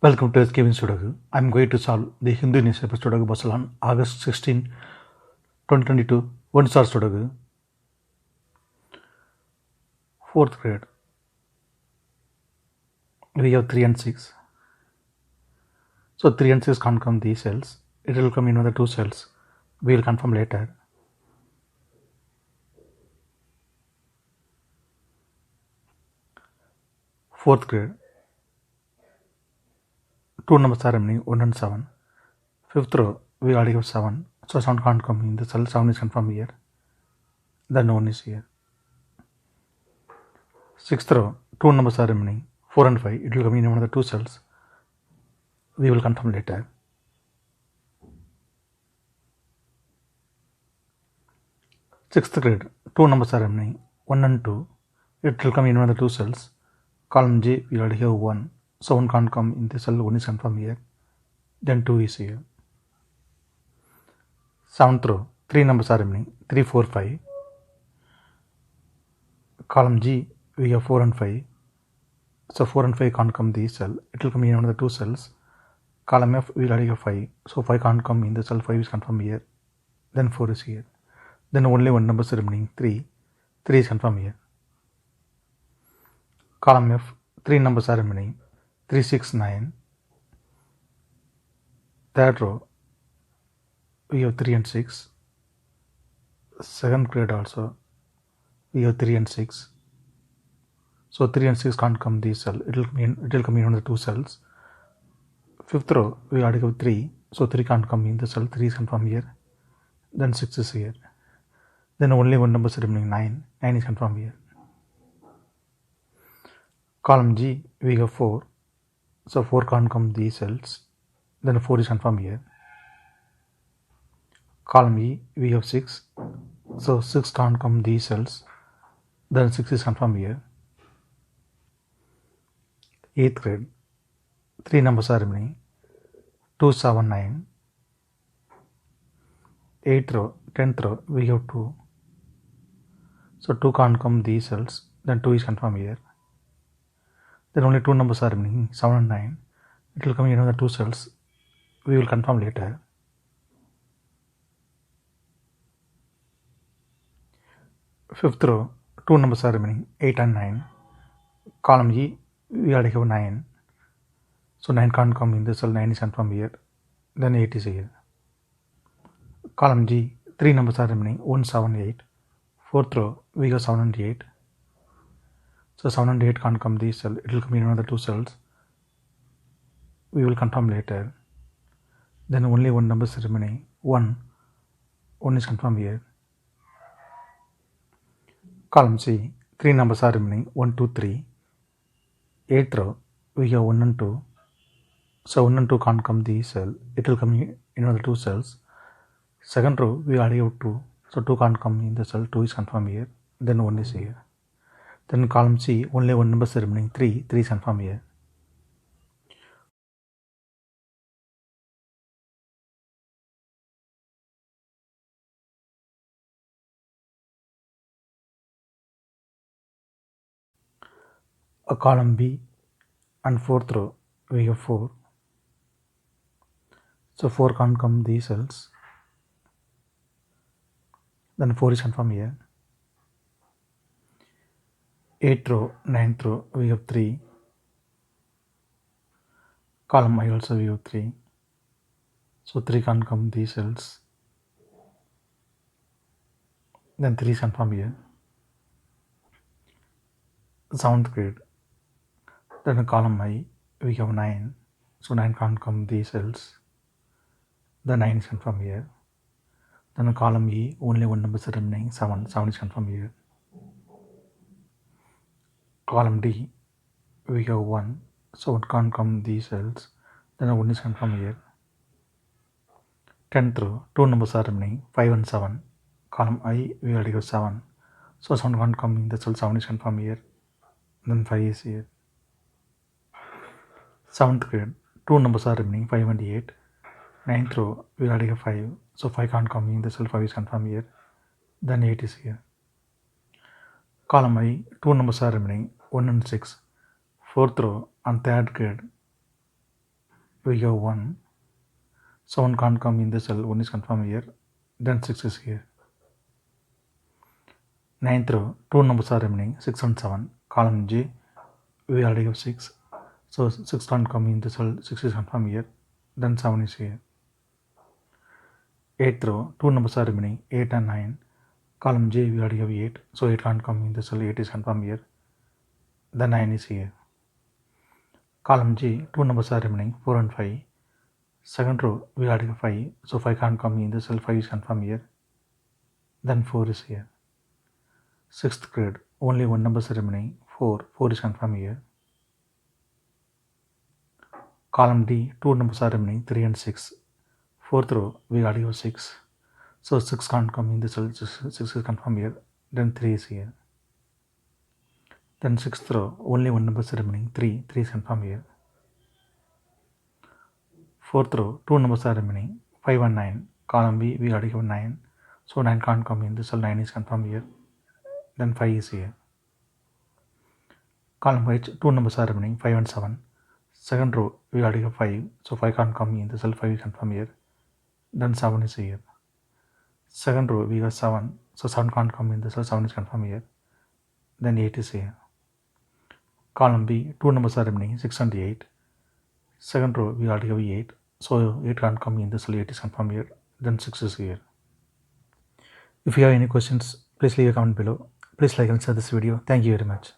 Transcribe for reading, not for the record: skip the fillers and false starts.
Welcome to SkVm Sudoku. I am going to solve the Hindu newspaper Sudoku puzzle on August 16, 2022. One star Sudoku. 4th grade. We have 3 and 6. So 3 and 6 can't come these cells. It will come in other 2 cells. We will confirm later. Fourth grade. Two numbers are remaining 1 and 7. Fifth row, we already have 7. So 7 can't come in the cell. 7 is confirmed here. Then 1 is here. Sixth row, 2 numbers are remaining 4 and 5. It will come in one of the 2 cells. We will confirm later. Sixth grade, 2 numbers are remaining 1 and 2. It will come in one of the 2 cells. Column J, we already have 1. So 1 can't come in this cell. 1 is confirmed here. Then 2 is here. 7th row, 3 numbers are remaining 3, 4, 5. Column G, we have 4 and 5. So 4 and 5 can't come this cell. It will come in one of the 2 cells. Column F, we already have 5. So 5 can't come in the cell. 5 is confirmed here. Then 4 is here. Then only one number is remaining 3. 3 is confirmed here. Column F, 3 numbers are remaining 3, 6, 9. Third row, we have 3 and 6. Second grade also, we have 3 and 6. So 3 and 6 can't come this cell. It will come in one of the 2 cells. Fifth row, we already have 3. So 3 can't come in the cell. 3 is confirmed here. Then 6 is here. Then only one number is remaining 9. 9 is confirmed here. Column G, we have 4. So 4 can't come these cells. Then 4 is confirmed here. Column E, we have 6. So 6 can't come these cells. Then 6 is confirmed here. 8th grade, 3 numbers are remaining 2, 7, 9. 8th row, 10th row, we have 2. So 2 can't come these cells. Then 2 is confirmed here. Then only 2 numbers are remaining 7 and 9. It will come in another 2 cells. We will confirm later. Fifth row, 2 numbers are remaining 8 and 9. Column E, we already have 9. So 9 can't come in the cell. 9 is confirmed here. Then 8 is here. Column G, 3 numbers are remaining 1, 7, 8. Fourth row, we have 7 and 8. So 7 and 8 can't come this cell. It will come in another 2 cells. We will confirm later. Then only one number is remaining 1. 1 is confirmed here. Column C, 3 numbers are remaining 1, 2, 3. 8th row, we have 1 and 2. So 1 and 2 can't come this cell. It will come in another 2 cells. Second row, we already have 2. So 2 can't come in the cell. 2 is confirmed here. Then 1 is here. Then column C, only one number is remaining 3. 3 is confirmed here. A column B and 4th row, we have 4. So 4 can't come these cells. Then 4 is confirmed here. 8th row, 9th row, we have 3. Column I also we have 3. So 3 can't come these cells. Then 3 is confirmed here. 7th grade. Then column I, we have 9. So 9 can't come these cells. Then 9 is confirmed here. Then column E, only one number is remaining 7. 7 is confirmed here. Column D, we have 1. So it can't come these cells. Then 1 is confirmed here. 10th row, 2 numbers are remaining 5 and 7. Column I, we already have 7. So 7 can't come in the cell. 7 is confirmed here. Then 5 is here. 7th grade, 2 numbers are remaining 5 and 8. 9th row, we already have 5. So 5 can't come in the cell. 5 is confirmed here. Then 8 is here. Column I, 2 numbers are remaining 1 and 6. 4th row and 3rd grade, we have 1. So 1 can't come in the cell, 1 is confirmed here, then 6 is here. 9th row, 2 numbers are remaining, 6 and 7. Column J, we already have 6. So 6 can't come in the cell, 6 is confirmed here, then 7 is here. 8th row, 2 numbers are remaining, 8 and 9. Column J, we already have 8. So 8 can't come in the cell, 8 is confirmed here, then 9 is here. Column J, 2 numbers are remaining, 4 and 5. Second row, we already have 5. So 5 can't come in the cell, 5 is confirmed here, then 4 is here. 6th grade, only 1 number is remaining, 4. 4 is confirmed here. Column D, 2 numbers are remaining, 3 and 6. 4th row, we already have 6. So 6 can't come in the cell, 6 is confirmed here, then 3 is here. Then 6th row, only 1 number is remaining, 3. 3 is confirmed here. 4th row, 2 numbers are remaining, 5 and 9. Column B, we already have 9. So 9 can't come in the cell, 9 is confirmed here, then 5 is here. Column H, 2 numbers are remaining, 5 and 7. Second row, we already have 5. So 5 can't come in the cell, 5 is confirmed here, then 7 is here. Second row, we have 7. So 7 can't come in the cell, 7 is confirmed here, then 8 is here. Column B, 2 numbers are remaining, 6 and 8. Second row, we already have 8. So 8 can't come in the cell, 8 is confirmed here, then 6 is here. If you have any questions, please leave a comment below. Please like and share this video. Thank you very much.